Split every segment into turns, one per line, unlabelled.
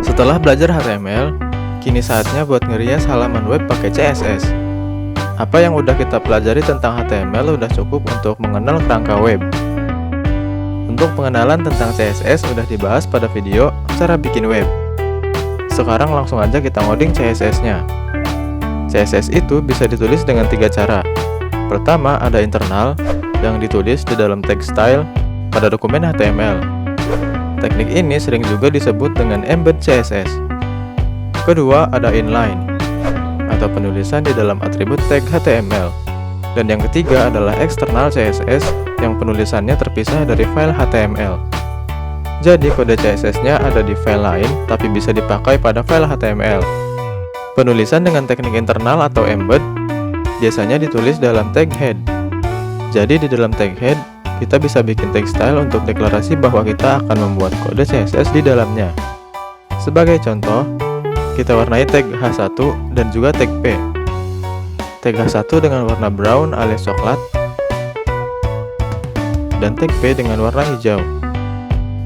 Setelah belajar HTML, kini saatnya buat ngerias halaman web pakai CSS. Apa yang udah kita pelajari tentang HTML udah cukup untuk mengenal kerangka web. Untuk pengenalan tentang CSS udah dibahas pada video cara bikin web. Sekarang langsung aja kita ngoding CSS-nya. CSS itu bisa ditulis dengan 3 cara. Pertama, ada internal yang ditulis di dalam tag style pada dokumen HTML. Teknik ini sering juga disebut dengan embed CSS. Kedua, ada inline atau penulisan di dalam atribut tag HTML. Dan yang ketiga adalah eksternal CSS yang penulisannya terpisah dari file HTML. Jadi kode CSS-nya ada di file lain tapi bisa dipakai pada file HTML. Penulisan dengan teknik internal atau embed biasanya ditulis dalam tag head. Jadi di dalam tag head kita bisa bikin tag style untuk deklarasi bahwa kita akan membuat kode CSS di dalamnya. Sebagai contoh, kita warnai tag H1 dan juga tag P. Tag H1 dengan warna brown alias coklat dan tag P dengan warna hijau.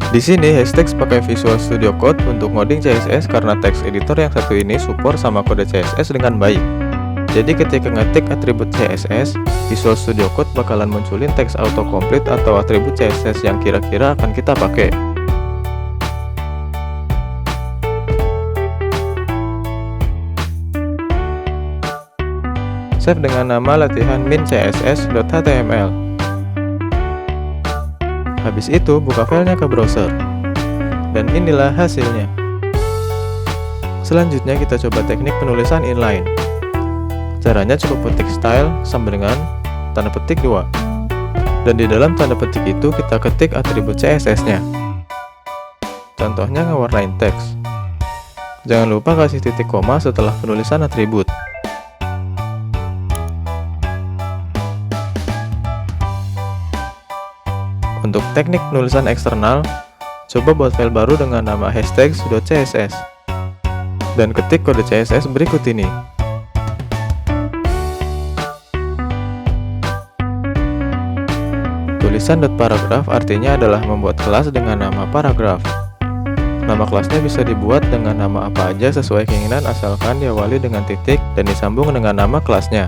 Di sini Hashtags pakai Visual Studio Code untuk ngoding CSS karena text editor yang satu ini support sama kode CSS dengan baik. Jadi ketika ngetik atribut CSS, Visual Studio Code bakalan munculin teks autocomplete atau atribut CSS yang kira-kira akan kita pakai. Save dengan nama latihan min.css.html. Habis itu buka filenya ke browser. Dan inilah hasilnya. Selanjutnya kita coba teknik penulisan inline. Caranya cukup ketik style sama dengan tanda petik 2. Dan di dalam tanda petik itu kita ketik atribut CSS-nya. Contohnya ngewarnain teks. Jangan lupa kasih titik koma setelah penulisan atribut. Untuk teknik penulisan eksternal, coba buat file baru dengan nama hashtags.css dan ketik kode CSS berikut ini. Tulisan .paragraph artinya adalah membuat kelas dengan nama paragraph. Nama kelasnya bisa dibuat dengan nama apa aja sesuai keinginan asalkan diawali dengan titik dan disambung dengan nama kelasnya.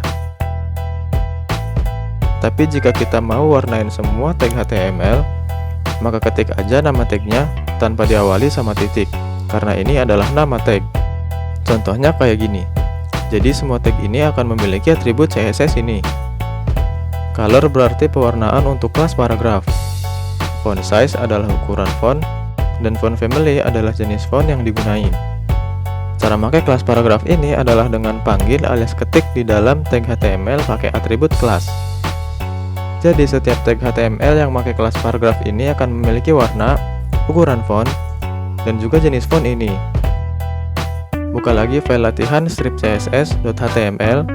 Tapi jika kita mau warnain semua tag HTML, maka ketik aja nama tagnya tanpa diawali sama titik, karena ini adalah nama tag. Contohnya kayak gini. Jadi semua tag ini akan memiliki atribut CSS ini. Color berarti pewarnaan untuk kelas paragraf. Font size adalah ukuran font, dan font family adalah jenis font yang digunain. Cara pakai kelas paragraf ini adalah dengan panggil alias ketik di dalam tag HTML pakai atribut kelas. Jadi setiap tag HTML yang pakai kelas paragraf ini akan memiliki warna, ukuran font, dan juga jenis font ini. Buka lagi file latihan strip.css.html,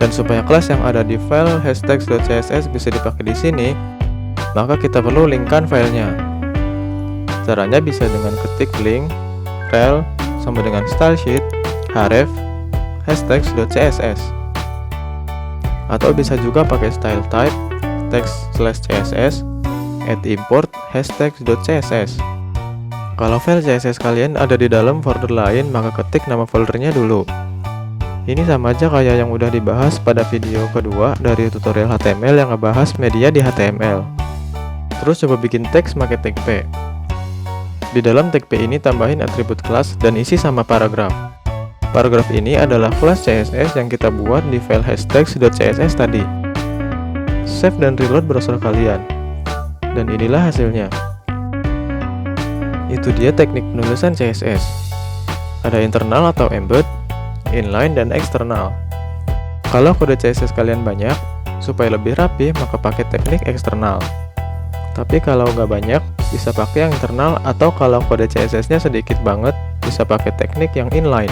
dan supaya kelas yang ada di file hashtags.css bisa dipakai di sini, maka kita perlu linkkan filenya. Caranya bisa dengan ketik link rel sama dengan stylesheet href hashtags.css, atau bisa juga pakai style type text/css add import hashtags.css. Kalau file CSS kalian ada di dalam folder lain, maka ketik nama foldernya dulu. Ini sama aja kayak yang udah dibahas pada video kedua dari tutorial HTML yang ngebahas media di HTML. Terus coba bikin teks pakai tag P. Di dalam tag P ini tambahin atribut kelas dan isi sama paragraf. Paragraf ini adalah kelas CSS yang kita buat di file hashtags.css tadi. Save dan reload browser kalian. Dan inilah hasilnya. Itu dia teknik penulisan CSS. Ada internal atau embed, inline, dan eksternal. Kalau kode CSS kalian banyak, supaya lebih rapi maka pakai teknik eksternal. Tapi kalau nggak banyak, bisa pakai yang internal, atau kalau kode CSS-nya sedikit banget, bisa pakai teknik yang inline.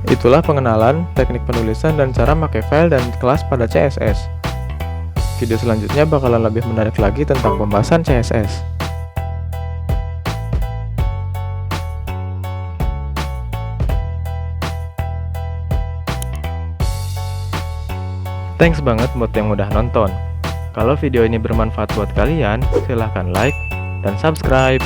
Itulah pengenalan teknik penulisan dan cara pakai file dan kelas pada CSS. Video selanjutnya bakalan lebih menarik lagi tentang pembahasan CSS. Thanks banget buat yang udah nonton. Kalau video ini bermanfaat buat kalian, silahkan like dan subscribe.